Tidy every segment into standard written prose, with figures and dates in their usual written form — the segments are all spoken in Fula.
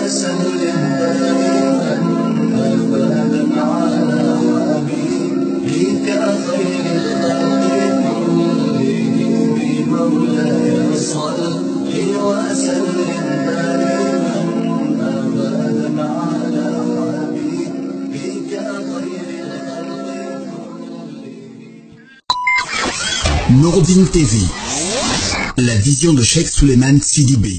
وسلم دائما أبدا على حبيبك خير الخلق كلهم مولاي صل وسلم دائما أبدا على حبيبك خير الخلق كلهم. Nouroudine TV, la vision de Cheikh Souleymane Sidibé.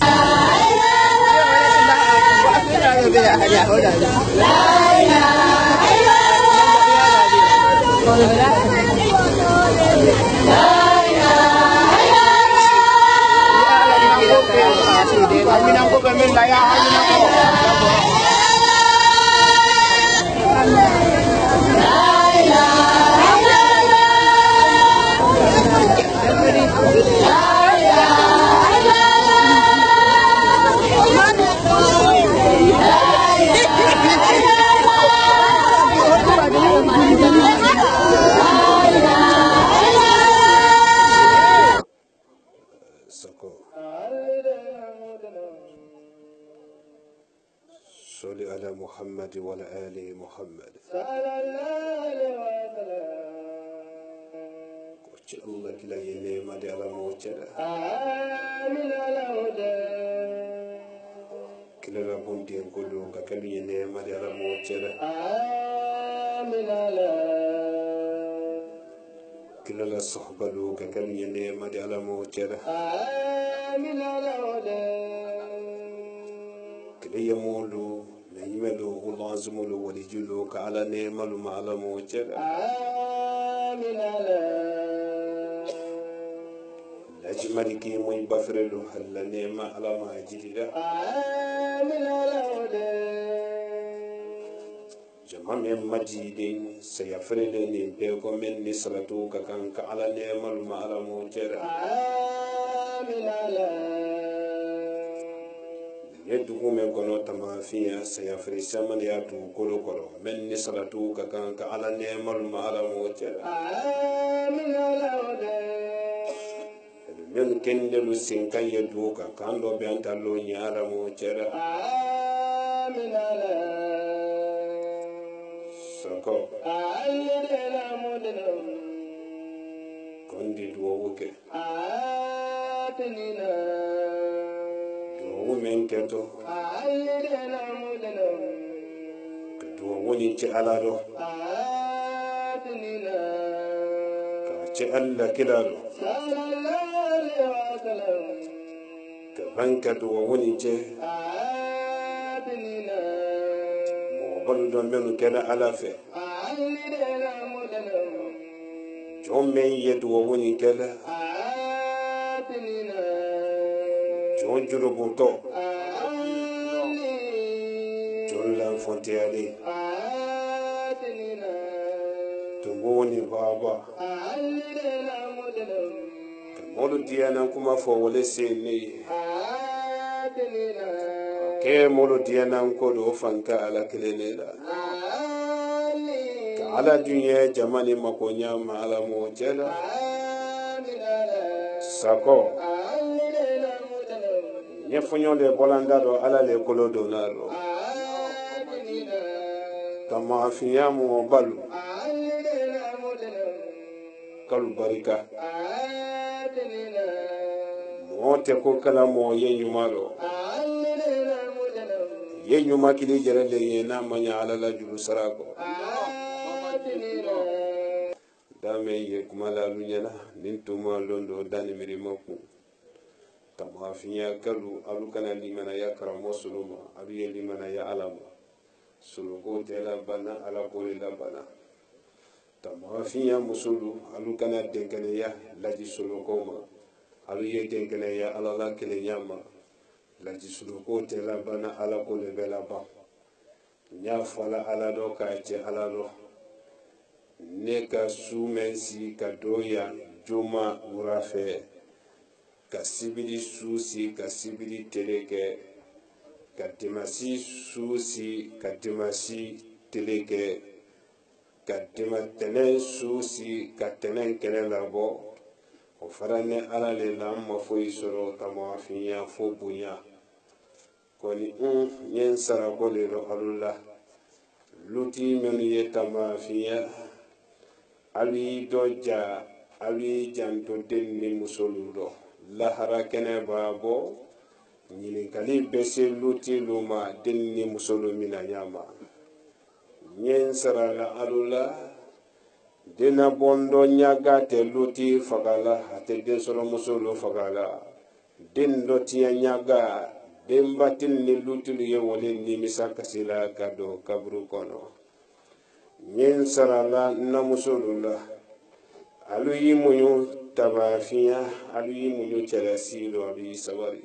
صل على محمد وعلى آل محمد. قلت الله كلا يلي ما دي على موجة. كلا ربون دي نقولون كلا يلي ما دي على موجة. كلا لا صحبة لو كلا يلي ما دي على موجة. كلا يمولو نيملو ولازملو ولجلو كعلى نيملو معلى موجة. أجمل كي مي بفرلو هلا نيمة على ما جديدة. جمام مجيدين سيفرلني بيكم من نسلتو كان كعلى نيمة على موجة. يدعو من كنو تمافيا سيفري سمن يدعو كلو كلو من نسلتو كان كعلى نيمة على موجة. من كندلو سينكا يدوكا كاندو بيانتالو نيارا موچرا آمين على سكو آلدنا مدنم كندي دووكي آتنينا دوو من كتو آلدنا مدنم كدوو نيچي علادو آتنينا كاچي ألا كلادو كبنكة وونيجي موبل دومينو كده ألافي جومين يدو ووني كده جون جروبوتو جون لانفونتيالي تنغوني بابا مولو ديانا كما فولي سيني كي مولو ديانا نكودو فانكا على كلينيلا على دنيا جماني مكونيا ما على موجلا ساكو نفنيو لي بولاندارو على لي كولودو نارو كما فيامو بالو كالو باريكا mote ko kala mo yenyumalo yenyuma kili jerele yena manya ala la julu sarako dame ye kumala lunyana nintuma londo dani mirimaku kama finya kalu alu kana limana ya karamo suluma alu ye limana ya alama suluko tela bana ala ko la bana tama finya musulu alu kana denkene ya laji suluko ma alu ye denkene ya ala la kele nyama laji suluko tela bana ala ko le bela ba nya fala ala do ka je ala do neka sumensi ka doya juma urafe ka sibili susi ka sibili teleke ka dimasi susi ka dimasi teleke ka dimatene susi ka tenen kele labo o farane ala le lam ma foyi soro tama finya fo bunya koni nyen sara ko le ro alula luti menu yetama fiya ali doja ali janto denni musoludo lahara kene babo nyini kali bese luti luma denni musolu mina nyama nyen sara la alula dina bondo nyaga te luti fagala ate den solo musolu fagala den do tiya nyaga dembatil ni lutul ye wole ni misaka sila kado kabru kono nyen sarala na musulula alu yi munyu tabafiya alu yi munyu cerasilo alu yi sabari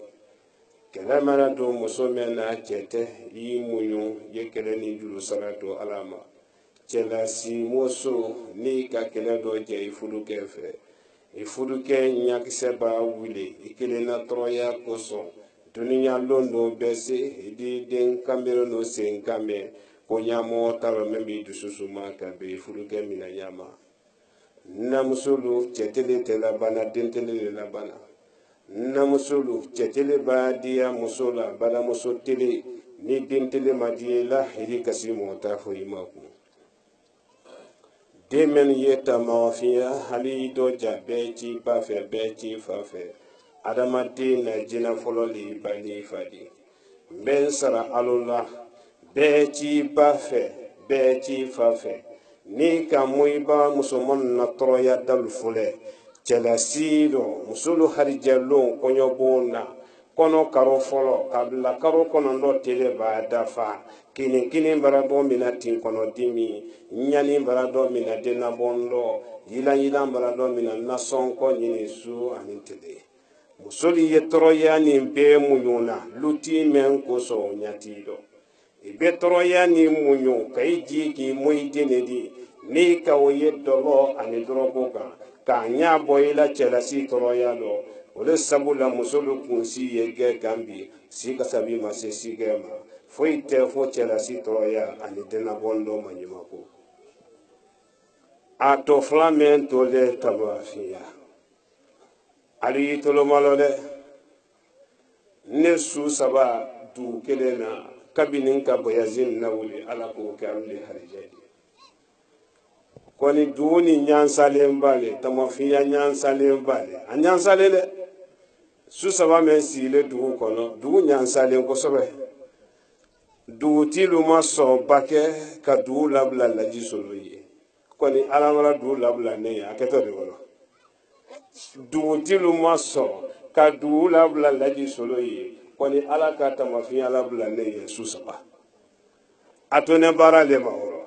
kela mana do musome na chete yi munyu ye kele ni julu salatu alama cerasi moso ni ka kele do je ifuduke fe ifuduke nyakise ba wile ikele na troya koso dunia londo bese di den kamero no sen kame ko nyamo taro membi dususuma ka be furuke mina nyama namusulu chetele tela bana dentele la bana namusulu chetele ba dia musula bana musotele ni dentele madiela hiri kasimo ta fo imaku demen yeta mafia hali doja bechi bafe bechi fafe adamati na jina folo li bani fadi ben sara alula bechi bafe bechi fafe ni ka muiba musumon na troya dal fule celasido musulu harjalo konyobona kono karo folo kabla karo kono ndo tele ba dafa kini barado minati kono dimi nyani barado minade na bondo yila barado minana sonko nyini su anitele musoli ye toroya ni be munyuna luti men koso nyatido ibe toroya ni munyu kaiji ki muidinedi ni ka oye dolo ani drogo ka nya boyila chelasi toroya do ole sabula musolu kunsi yege gambi sika sabi mase sigema foite fo chelasi toroya ani dena bondo manyimako ato flamen tole tabafia ali tolo malode ne su saba du kelena kabinin ka boyazin na wuli ala ko kamle harijadi koni duni nyansale mbale tamafia nyansale mbale anyansale le su saba men sile du kono du nyansale ko sobe du tilu maso bake ka du labla laji soloyi koni ala wala du labla ne aketo de wala dugutilu maso ka dugu labla laji solo ye koni ala ka tamafiya labla ne ye susaba atone bara le mawro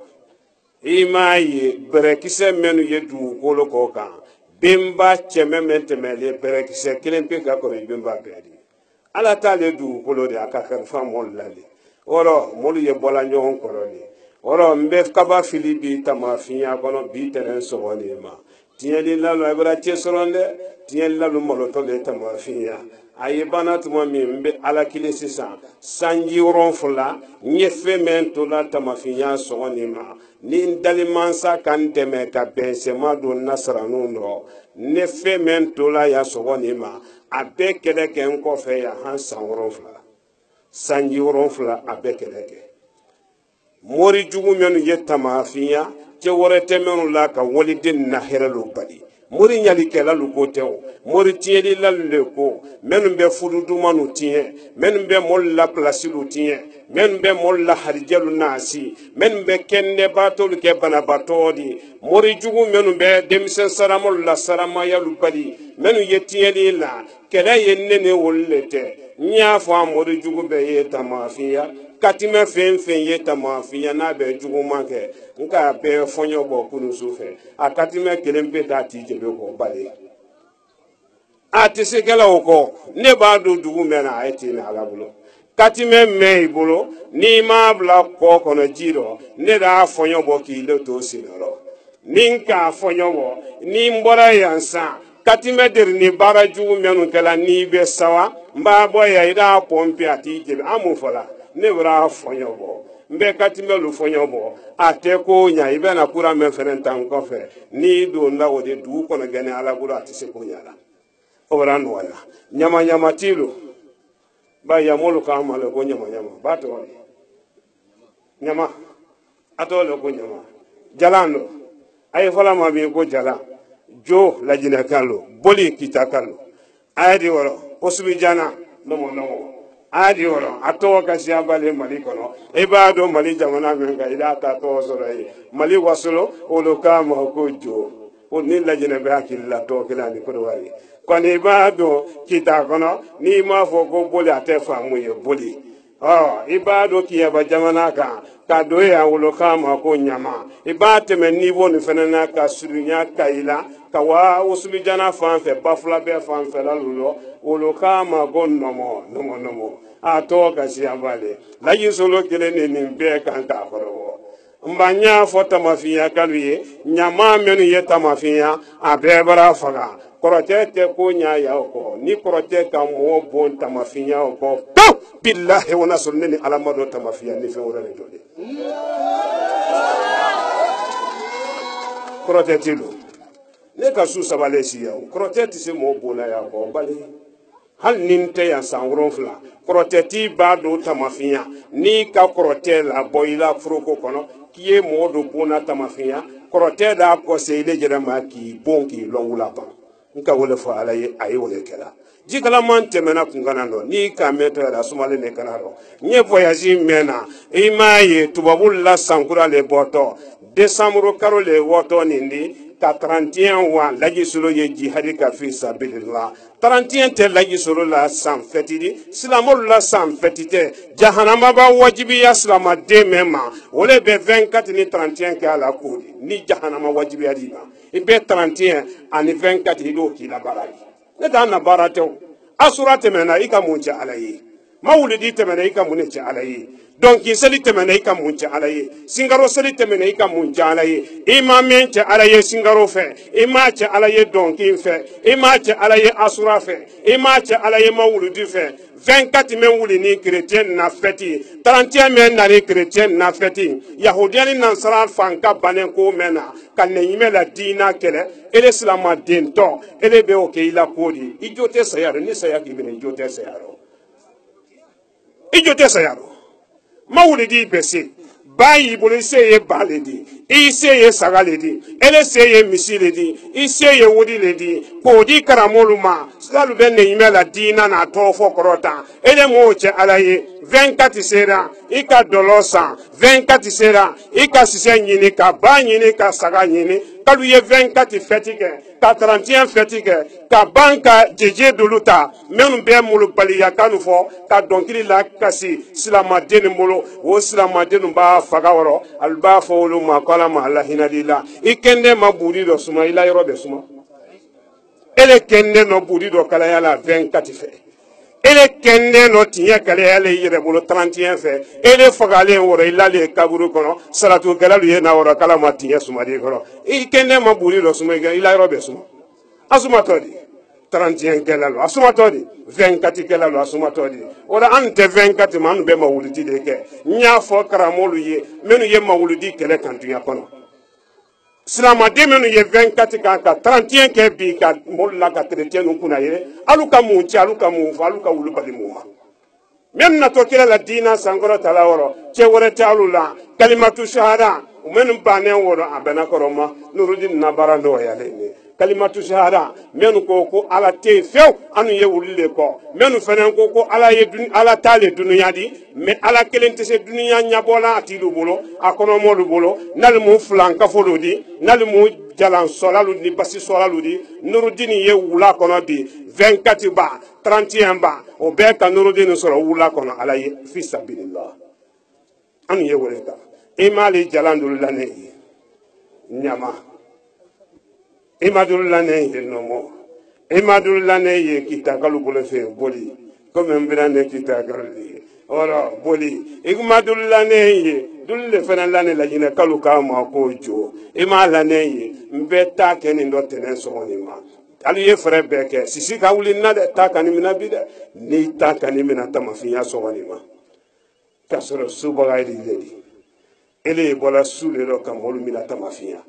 ima ye berekise menu ye dugukolo ko kan bimba cheme mentemele berekise kilempe ka ko bimba bedi ala ta le dugukolo de aka kan fa mol lale oro molu ye bola nyon koroni oro mbe kaba filibi tamafiya kono bi tenen so woni ma tiɲɛli lalu a bɛra cɛ sɔrɔ dɛ tiɲɛli lalu malotɔ le tama fiya a ye bana tuma min n bɛ ala kelen sisan sanji wɔrɔnfila n ye fɛn min to la tama fiya sɔgɔ nin ma ni n dalimansa ka n dɛmɛ ka bɛnsɛma don nasaranu dɔ ne fɛn min to la ya sɔgɔ nin ma a bɛɛ kɛlɛ kɛ n kɔfɛ ya han san wɔrɔnfila sanji wɔrɔnfila a bɛɛ kɛlɛ kɛ mori jugu minnu ye tama fiya cɛ wɛrɛ tɛ minnu la ka waliden na hɛrɛ lo bali mori ɲalikɛla lu ko tɛ o mori tiɲɛlilalu le ko minnu bɛ fudu dumanu tiɲɛ minnu bɛ mɔli la pilasilu tiɲɛ minnu bɛ mɔli la harijɛlu naasi minnu bɛ kɛnɛbaatɔlu kɛ banabaatɔ di mori jugu minnu bɛ denmisɛn saramɔlu la saramayalu bali minnu ye tiɲɛli la kɛlɛ ye ne ni olu le tɛ n y'a fɔ a mori jugu bɛɛ ye tamafiya katimɛ fɛn fɛn ye tamafiya n'a bɛ juguman kɛ nka bɛɛ fɔɲɔ bɔ kunu su fɛ a katimɛ kelen bɛ da ti jɛbɛ kɔ bali a tɛ se kɛlaw kɔ ne b'a don dugu mɛn na a ye ten ala bolo katimɛ mɛn i bolo n'i m'a bila kɔ kɔnɔ ji rɔ ne b'a fɔɲɔ bɔ k'i le to senɔrɔ ni n k'a fɔɲɔ bɔ ni n bɔra yan san katimɛ deri ni baara jugu minnu kɛla n'i bɛ sawa n b'a bɔ yan i b'a pɔnpe a t'i jɛbɛ an mun fɔla ne b'a fɔɲɔ bɔ n bɛ katimɛlu fɔɲɔ bɔ a tɛ ko ɲa i bɛna kura mɛn fɛnɛ tan kɔfɛ n'i donna o de dugu kɔnɔ gɛnɛ ala bolo a tɛ se ko ɲa la o bɛra nɔgɔya ɲama-ɲama t'ilu ba ya molu ka ma le ko nyama ba to nyama ato le ko nyama jalando ay fala ma bi ko jala jo la jina kallo boli kita kallo aydi woro osubi jana no adi woro ato ka siabale mali kono ibado mali jamana men ga ila ta to sorai mali wasulo oloka ma ko jo o ni la jina be akilla to kila ni ko wali kwani ibado kita kono ni ma fo ko boli ate famu ye boli ibado kiya ba jamana ka do ya oloka ma ko nyama ibate men ni woni fenana ka surunya kaila ka wa usubi jana fanfe bafula be fanfe la lulo oloka ma go nomo a to ka siambale la yisolo kele ni be kan ta foro mbanya fo tamafiya kaluye nyama menu ye tamafiya a be bara faga korote te ko nya ya ko ni korote ka mo bon tamafiya ko to billahi wa nasulni alamado tamafiya ni fe wora jode korote tilo ne ka su sabale siya korote ti se mo bona ya ko bali hal ninte ya sanwronfla koroteti ba do tamafiya ni ka korote la boila froko kono kiye modo bona tamafiya korote da ko se ile jere ma ki bonki longula ba nka wole fo alaye ayi wole kala jikala man temena kungana no ni ka meto ya sumale ne kana ro nye voyage mena imaye tubabul la sankura le boto décembre karo le woto nindi ka 31 wa laji solo ye jihadi ka fi sabilillah 31 te laji solo la san fetidi silamol la san fetite jahanama ba wajibi ya silama de mema wole be 24 ni 31 ke ala kodi ni jahanama wajibi ya diba ibe 31 ani 24 hido kila baraki ne ta na barate asura temena ika munche alayi mawulidi temena ika munche alayi donc seli temena ika munche alaye singaro seli temena ika munche alaye imamenche alaye singaro fe imache alaye donc fe imache alaye asura fe imache alaye mawuludi fe 24 men wuli ni chrétien na feti 31 men na ni chrétien na feti yahudiani nansara fanka banen ko mena kan ne yime la dina kele ele islama dento ele be o ke ila kodi ijote sayaro ni sayaki bene ijote sayaro mawulidi bese bayi bolo seye baledi iseye sagaledi ele seye misiledi iseye wudiledi kodi karamoluma salu benne imela dina na tofo korota ele moche alaye 24 sera ika dolosa 24 sera ika sise nyini ka ba nyini ka saga nyini kalu ye 24 fetike ka 31 fetike ka banka jeje duluta menu be mulu bali yakanu fo ka donkili la kasi silamadeni mulu o silamadeni ba faga woro alba fo lu ma kala ma Allah hinadila ikende mabudi do suma ila yoro be suma ele kende no budi do kala yala 24 fe ele kende no tiye kala yala yire mulu 31 fe ele fagale woro ila le kaburu kono salatu galalu ye na woro kala ma tiye suma di kono ikende mabudi do suma ila yoro be suma asuma todi 31 kelalo asuma todi 24 kelalo asuma todi ora ante 24 manu be mawulidi de ke nya fo karamolu ye menu ye mawulidi kele kantu ya kono silama de menu ye 24 kan ka 31 ke bi ka molla ka chrétien nu kuna ye aluka munchi aluka mufu aluka ulubali muma men na to kila la dina sangoro talaworo che wore talula kalimatu shahada menu bane woro abena koroma nurudin nabarando ya lene kalimatu shahada menu ko ala te few anu ye wulile ko menu fenen ko ala ye ala tale dunya di me ala kelente se dunya nyabola atilu bolo akono modu bolo nal mu flan kafolo di nal mu jalan solalu ni basi solalu di nurudini ye wula kono di 24 ba 31 ba o be ka nurudini soro wula kono ala ye fi sabilillah anu ye woleka imali jalandul lane nyama imadulane ye nomo imadulane ye kitakalu bolo fe boli comme mbirane kitakalu ora boli imadulane ye dulle fena lane la jina kalu kama ko jo imalane ye mbeta keni ndo tenen soni ma alu ye frère beke sisi ka wuli na de ta kanimina bide ni ta kanimina tamafiya soni ma kasoro subaga idi ele bola sule ro kamolu mina tamafiya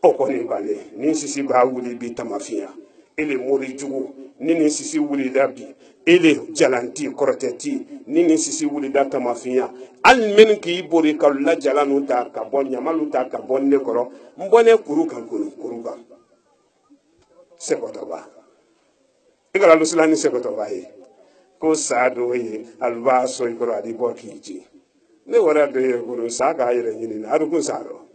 okoni bale ni sisi ba wuli bi tamafiya ele mori jugu nini sisi wulida bi ele jalanti koroteti nini sisi wulida tamafiya al men ki bori ka la jalanu ta ka bon nyamalu ta ka bon ne koro mbone kuru kan sekoto ba igala lusulani sekoto ba ye ko sado ye alba so ikoro adi bo kiji ne wara de ye koro sa ga yere nyini na adu kun sado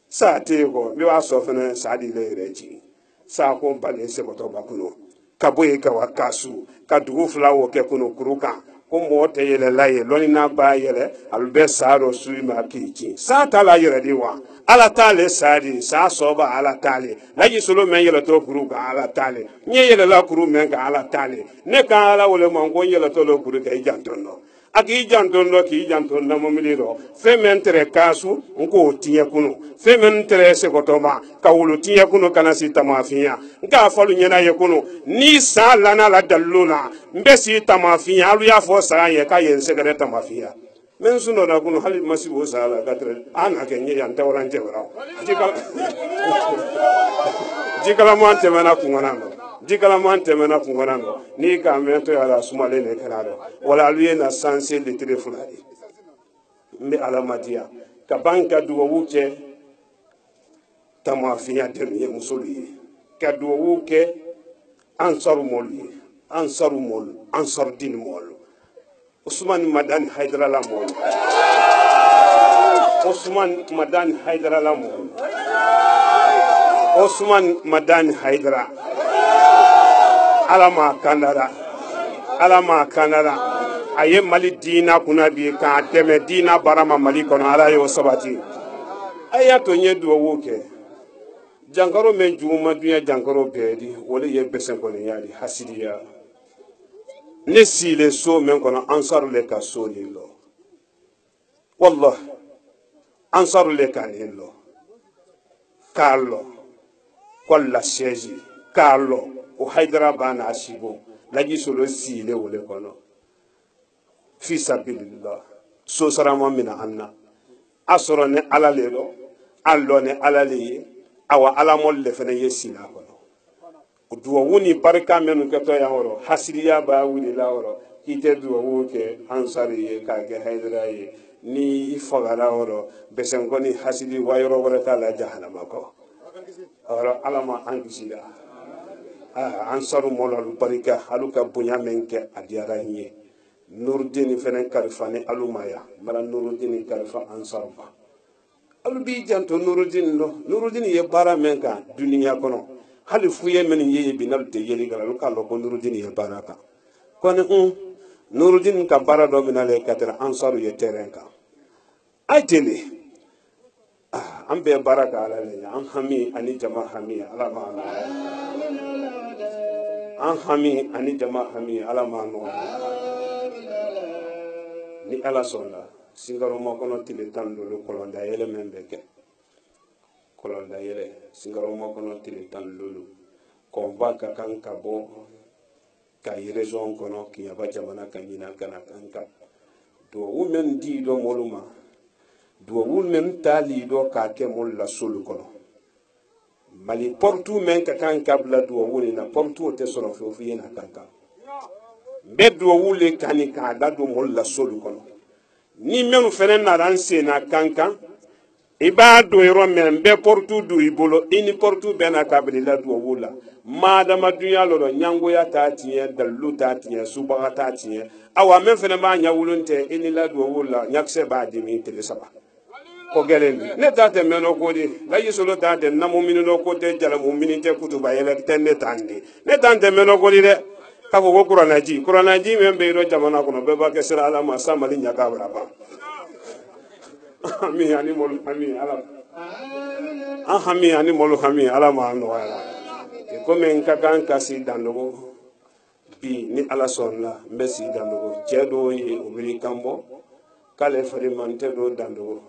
sa te ko mi wa so fene sa di le reji sa ko bale sekoto ba kuno ka boye ka wakasu ka dugu flawo ke kuno kuruka ko mo te yele la ye loni na ba yele albe sado su ma kiji sa ta la yere di wa ala tale sadi sa soba ala tale laji solo men yele to kuru ka ala tale nye yele la kuru men ka ala tale ne ka ala wole man ko yele to lo kuru ka ijantono aki ijantono ki ijantono mo miliro fe men tere kasu nko tiye kunu fe men tere se kotoba ka wulu tiye kunu kana si tamafiya nka falu nyena ye kunu ni sa lana la dalluna mbesi tamafiya alu ya fo sa ye ka yen se gare tamafiya men suno na kunu hali masibo sala katre ana kenye ya ntawran jewra jikala mo ante mena kunganano jikala mo ante mena kunganano ni ka mento ya la sumale ne kanado wala luye na sanse le telefoni mbe alamadia ka banka duwo wuke tamafiya de musuli ka duwo wuke ansaru mol ansar din mol Usman Madani Haidara Lamon. Usman Madani Haidara Lamon. Usman Madani Haidara. Alama Kanada. Aye Mali Dina Kunabi ka teme Dina Barama Mali kono ala yo sabati. Aya to nye duwo woke. Jankaro men juma dunya jankaro bedi wole ye besen kono yali hasidiya. Ne si le so men kono ansaru le ka so ni lo wallah ansaru le ka ni lo Carlo kolla seji Carlo o Haidara bana asibo laji solo si le wole kono fi sabilillah so sarama mina anna asoro ne ala le lo allo ne ala le awa ala mol le fene yesila kono duwa wuni barka menu ke to ya woro hasiriya ba wuni la woro kite duwa wuke ansari ye ka ge Haidara ye ni ifagara woro besen ko ni hasidi wayro wala ta la jahannama ko oro alama angisida ansaru molal barika haluka bunya menke adiara nye nurdin fenen karfane alumaya mara nurdin karfa ansarba alubi janto nurdin ye bara menka duniya kono hali fuye men ye binal te yeli gala ka lo ko nurudin ye baraka kon nurudin ka bara do binale katara ansaru ye terrain ka ajele ambe baraka ala le an hami ani jama hami ala ma no an hami ani jama hami ala ma no ni ala sonda singaro mo kono tile tando lo kolonda yele membeke kolonda yele singaro mo kono tile tan lulu komba ka kan ka bo ka région kono ki aba jamana kanyina kana kanka do women di do moluma do women tali do ka ke mol la sulu kono mali portu men ka kan kabla do woni na portu te soro fo fi na kanka be do wule kani ka da do mol la sulu kono ni menu fenen na ran se na kanka iba do yoro men be portu du ibolo ini portu bena kabila do wula madama dunya lo nyango ya tatiye dalu tatiye suba tatiye awa men fene ma nya wulunte ini la do wula nyakse ba di mi tele saba ko gelendi ne tate meno ko di la yisolo tate na mo minino ko te jala mo mininte kutuba yele tenne tandi ne tante meno ko di de ka ko qur'anaji men be ro jamana ko no be ba ke sira ala ma samali nya ka ba ami ani molu ami ala hami ani molu hami ala ma no ala e ko men ka kan kasi dandogo bi ni ala sonna mbesi dandogo cedo yi obiri kambo kale fari mante do dandogo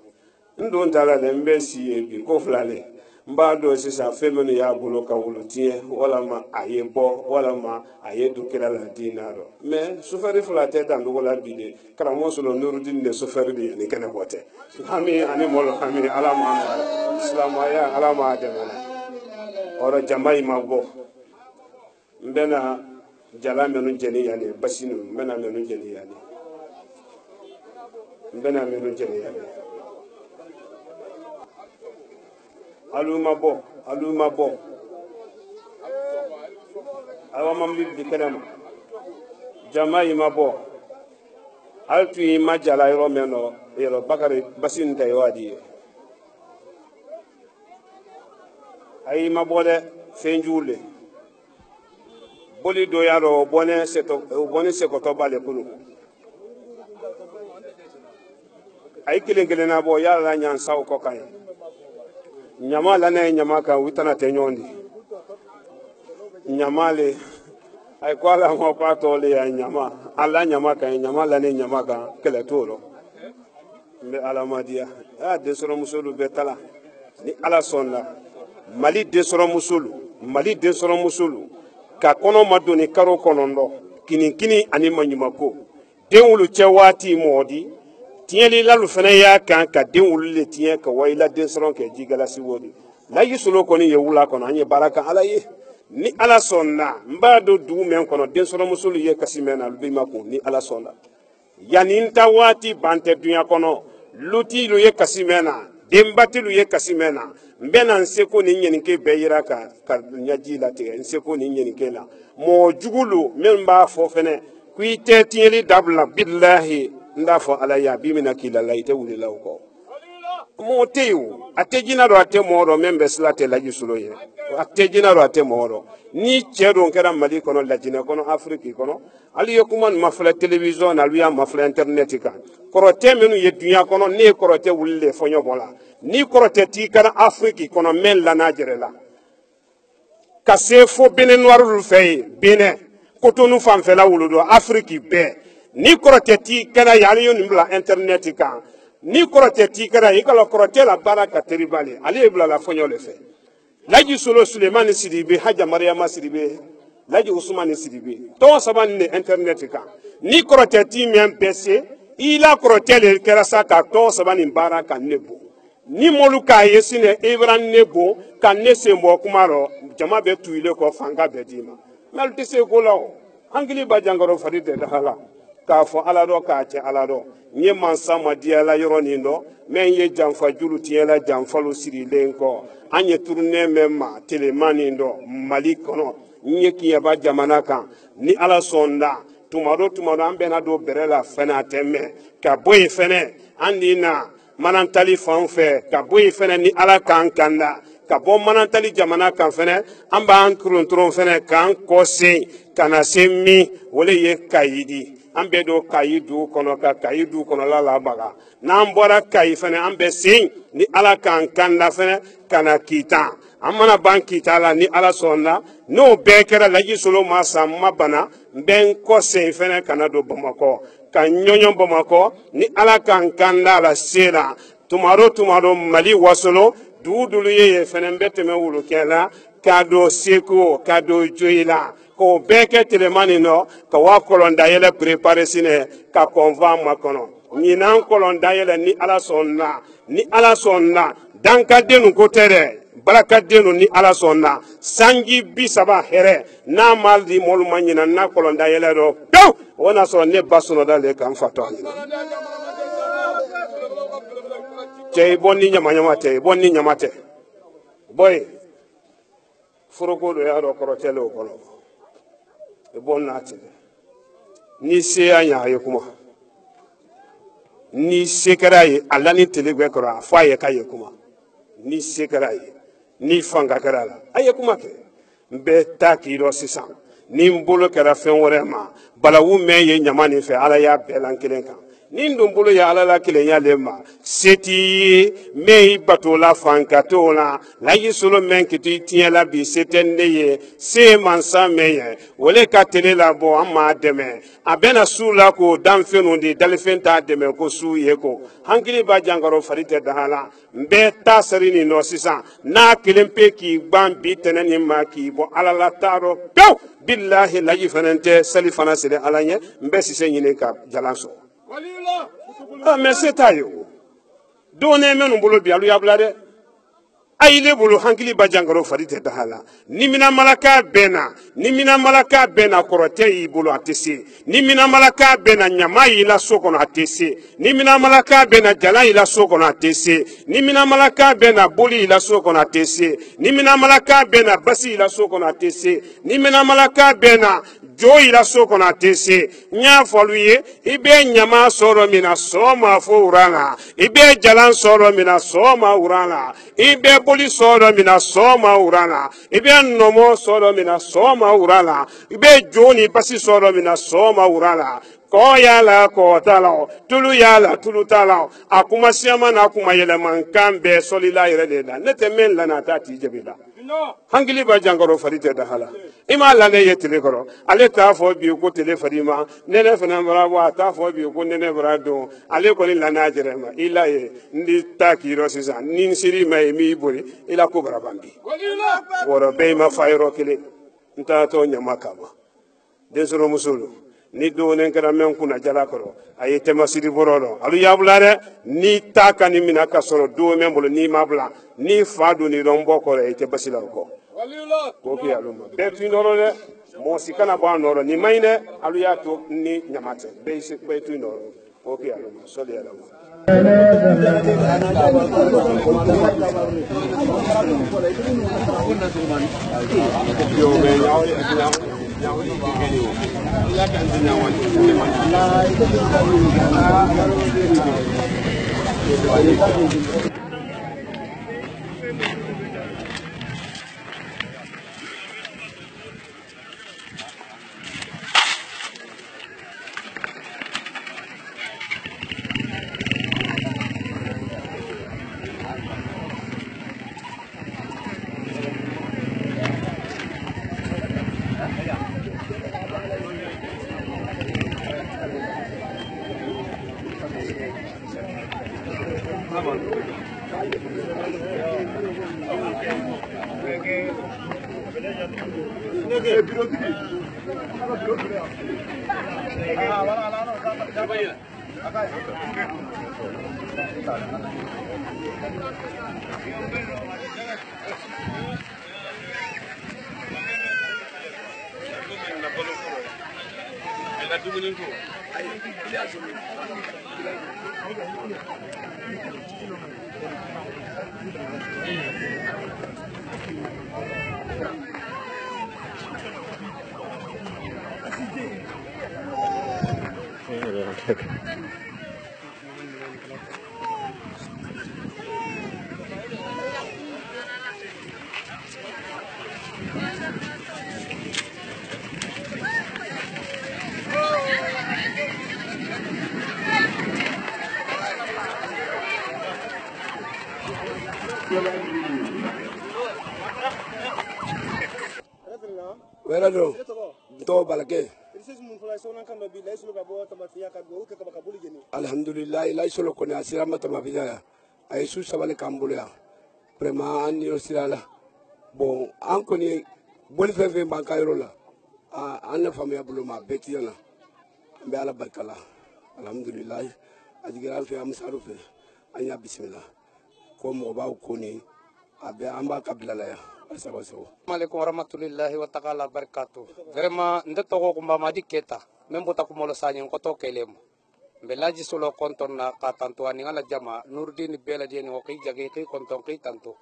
ndo ntala de mbesi e bi ko flale mba do sisa femenu ya bulo ka wulo tie wala ma ayebo wala ma ayedu kila la dinaro me sufari flate dandogo la bide karamo solo nurudin de sufari de ni kene bote hami ani molo hami ala ma islam ya ala ma de mana ora jamai mabo mbena jala menu jeni yani basinu mena menu jeni yani mbena menu jeni yani aluma bo awa mamli dikanama jama imabo altu ima jala yoro meno yoro bakari basin tay wadi ay mabode fenjule boli do yaro bone seko to bale kunu ay kelen na bo yalla nyan saw ko kay nyama la ne nyama ka witana te nyondi nyama le ay ko la mo pato le ya nyama ala nyama ka nyama la ne nyama ka kele toro mbe ala madia de soro musulu betala ni ala sonna mali de soro musulu ka kono madoni karo konondo kini ani manyumako denwulu chewati modi tieli lalu fene ya kan ka denwulu le tien ka wayla den soro ke jigalasi wodi la yisulo koni ye wula kono anye baraka ala ye ni ala sonna mbado du men kono den soro musulu ye kasimena lubima ko ni ala sonna yani nta wati bante dunya kono luti lu ye kasimena dembati lu ye kasimena mbena nseko ni nyenike beyira ka nyaji la te nseko ni nyenike la mo jugulu memba fo fene kuite tieli dabla billahi ndafo ala ya bimina kila laite wulila uko mo teyu atejina ro ate moro membe slate la jisulo ye atejina ro ate moro ni chedo nkera mali kono lajina kono afriki kono ali yokuman mafla television aluya mafla internet kan korote menu ye dunya kono ne korote wulle fonyo bola ni korote ti kana afriki kono men la najerela kasefo bene noirul fay bene kotonu famfela wuludo afriki be ni korote ti kana yali yonimla internet kan ni korote ti kana ikala korote la baraka teribale ali ebla la fonyo le fe laji solo Suleiman Sidibe haja Mariama Sidibe laji Ousmane Sidibe to saban ne internet kan ni korote ti men pc ila korote le kerasa ka to saban baraka nebo ni moluka yesine Ibran nebo kan ne sembo kumaro jama be tuile ko fanga be dima melti se ko law angili ba jangaro faride dahala ka fo alado ka che alado nye mansa madiala yoroni ndo men ye jamfa julu tiela jamfalu siri lenko anye tourne memma telemani ndo malikono nye kiya ba jamana kan ni ala sonda tumaro ambe na do berela fena temme ka boy fene andina manantali fanfe ka boy fene ni ala kan kanda ka bo manantali jamana kan fene amba an kurun fene kan kose kana semmi wole ye kayidi ambe do kayidu kono ka kayidu kono la baga nan bora kay fene ambe sin ni ala kan kanda fene kana kita amana ban kita la ni ala sonna no bekera laji solo masa mabana ben ko sen fene kana do Bamako kan nyonyo Bamako ni ala kan kanda la sera tumaro mali wasolo dudulu ye fene mbete me wulu kela kado seko kado joila ko beke telemani no ka wa kolonda yele prepare sine ka konva makono ni nan kolonda yele ni ala sonna danka denu ko tere baraka denu ni ala sonna sangi bisaba here na maldi molu manyina na kolonda yele do do wona so ne basuno dale kan fato tey bonni nyamate boy furoko do yaro korotelo kono e bonnati ni se anya yekuma ni sekaraye alani telegwe kora faye kayekuma ni sekaraye ni fanga karala ayekuma ke mbe takiro sisan ni mbolo kara fen worema balawu meye nyamani fe ala ya belankelenka ni ndumbolo ya ala la kilenya lema seti mei batola fankatola la yisolo menkiti tiela bi setenneye se mansa meye wole ka tele la bo amma deme abena sula ko damfenu di dalfenta deme ko suye ko hankili ba jangaro farite dahala mbe tasarini no sisa na kilempe ki bambi teneni maki bo ala la taro pew billahi la yifanente salifana sele alanye mbe sise nyine ka jalanso mais c'est tayo donné menu bolo bi alu yablade ayile bulu hankili ba jangaro fari tɛ dahala ni mina malaka bɛna kɔrɔtɛ y'i bolo a tɛ se ni mina malaka bɛna ɲama y'i la so kɔnɔ a tɛ se ni mina malaka bɛna jala y'i la so kɔnɔ a tɛ se ni mina malaka bɛna boli y'i la so kɔnɔ a tɛ se ni mina malaka bɛna basi y'i la so kɔnɔ a tɛ se ni mina malaka bɛna jo y'i la so kɔnɔ a tɛ se n y'a fɔlu ye i bɛ ɲama sɔrɔ min na sɔn ma fo wuran la i bɛ jalan sɔrɔ min na sɔn ma wuran la i bɛ boli sɔrɔ min na sɔn ma wuran la i bɛ nɔmɔ sɔrɔ min na sɔn ma wuran la i bɛ jo ni basi sɔrɔ min na sɔn ma wuran la kɔ y'a la kɔ t'a la tulu y'a la tulu t'a la a kuma siyama n'a kuma yɛlɛmankan bɛɛ sɔlila yɛrɛ de la ne tɛ min lana a t'a t'i jaabi la hankili b'a jankɔrɔ fari tɛ dahala i m'a la ne ye tile kɔrɔ ale t'a fɔ bi ko tile fari ma nɛnɛ fana bara bɔ a t'a fɔ bi ko nɛnɛ bara don ale kɔni lana jɛrɛ ma i la ye n di ta k'i yɔrɔ sisan ni n siri ma ye min y'i boli i la ko bara ban bi wɔrɔ bɛɛ ma fa yɔrɔ kelen n taatɔ ɲama kama densɔrɔmuso don ni dɔgɔnin kɛra mɛn kunna jala kɔrɔ a ye tɛmɛ siri bɔrɔ dɔn alu y'a bila dɛ ni ta ka ni mina ka sɔrɔ dɔgɔnin bolo n'i ma bila ni fa don ni dɔn bɔ kɔrɔ i tɛ basi la o kɔ k'o kɛ alu ma bɛɛ t'i nɔrɔ dɛ mɔgɔ si kana bɔ a nɔrɔ nin ma ɲi dɛ alu y'a to ni ɲama tɛ bɛɛ t'i nɔrɔ k'o kɛ alu ma sɔli yɛrɛ ma. Where do to balake alhamdulillah ila solo ko na sira mata mafiya ay su sabale kambulia vraiment an yo sirala bon an ko ni bol fe banka yoro la an na famia bulu ma betiana be ala barkala alhamdulillah ajigira fe am saru fe anya bismillah ko mo ba ko ni abe amba kabila la ya. Assalamualaikum warahmatullahi wabarakatuh. Vraiment ndetogo kumba madi keta membo takumolo sanyen koto kelemo. Belaji solo konton na katanto ani ngala jama Nurdin bela dia no ki jage ki konton ki tanto.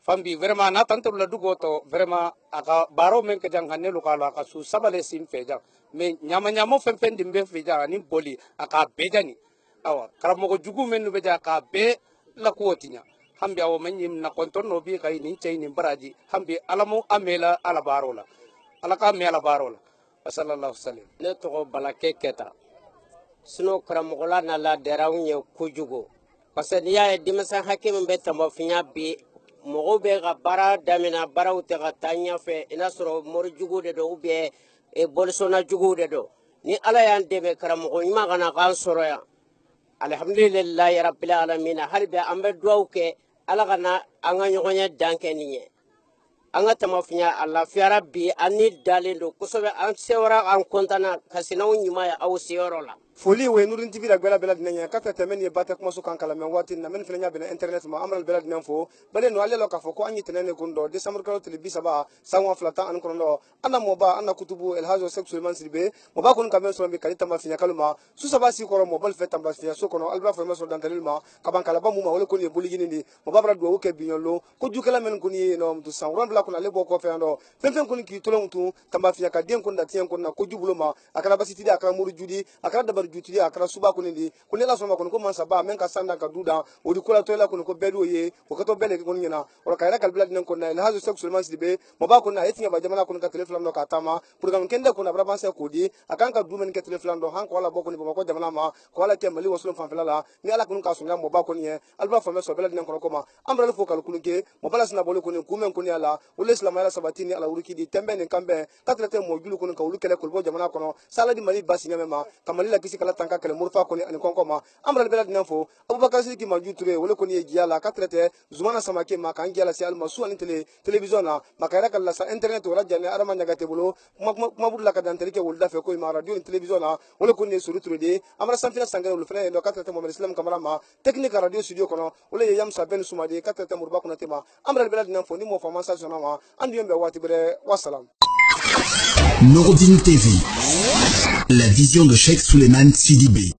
Fambi vraiment na tanto la dugo to vraiment aka baro men ke jang hanne lu kala aka su sabale sim feja. Me nyama nyamo femfen dimbe feja ni boli aka bejani. Awa karamo ko jugu men nu beja aka be la kuotinya. Hambi awo menyim na konton no bi kay ni cey ni baraji hambi alamu amela ala barola alaka amela barola sallallahu alaihi wasallam ne to balake keta sino karamogola na la derawnye kujugo parce que ya dimasa hakim be tamo finya bi mogo be ga bara damina baraw te ga tanya fe ina soro mor jugo de do be e bolsona jugo de do ni ala yan debe karamogo ima kana kan soro ya alhamdulillah rabbil alamin harbe ambe duwke ala kana anga nyogonya danke niye anga tamafinya alla fi rabbi anni dalindo kusobe an sewra an kontana kasinaw nyima ya aw sewro la foli we nurin tv da bela dinanya kata temen ye bata kuma so kan kala men wati na men filanya bena internet ma amral bela dinan fo bale no alelo ka fo ko anyi tenene gundo december kalo televisa ba sanwa flata an kono ana moba ana kutubu el hazo sexual man sirbe moba kun kamen so be kalita ma finya kalma su saba si ko mo bal feta ba finya so kono albra fo ma so dan dalilma ka ban kala ba mu ma wala ko ni boli gini moba bra do ke binyolo ko jukela men kun yi no to san ron bla kun ale bo ko fe ando fen kun ki tolon tu tamba finya ka den kun da tien kun na ko jubulo ma akara basiti da akara muru judi akara dabar jutili akara suba kunindi kunela soma kun ko man saba men ka sanda ka duda o di kula toila kun ko bedo ye o ka to bele kun nyina o ka ira kalbila dinan kun na el hazo sexual man sibe mo ba kun na etinya ba jamana kun ka telefon no ka tama program kende kun abra ban se ko di akan ka du men ke telefon do han ko wala bokuni ba ko jamana ma ko wala te mali wasulun fan felala ni ala kun ka sunya mo ba kun ye alba fa me so bela dinan kun ko ma amra fo kal kun ke mo bala sina bole kun ku men kun ala o le islam ala sabatini ala uruki di tembe ne kambe ka telete mo julu kun ka ulu kele ko bo jamana kono sala di mali basi nyame ma kamali la kisi kala tanka kele murfa ko ni konkoma amral bela dinan fo abubakar sidiki maju ture wala ko ni giala ka traité zumana samake ma kan giala si alma su an télévision na makara kala sa internet wala janne arama nyagate bolo ma budla ka dan teleke wala fe ko ma radio télévision na wala ko ni suru ture de amra samfina sangare wala fere no ka traité mo islam kamara ma technique radio studio kono wala yam sa ben suma de ka traité murba ko na tema amral bela dinan fo ni mo fama sa sona ma andu yembe wati bre wassalam. Nourdine TV, la vision de Cheikh Souleymane Sidibé.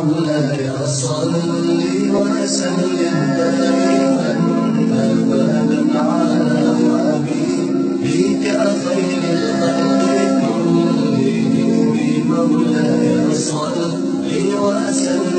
مولاي صل وسلم دائما ابدا على حبيبك خير الخلق كلهم مولاي صل وسلم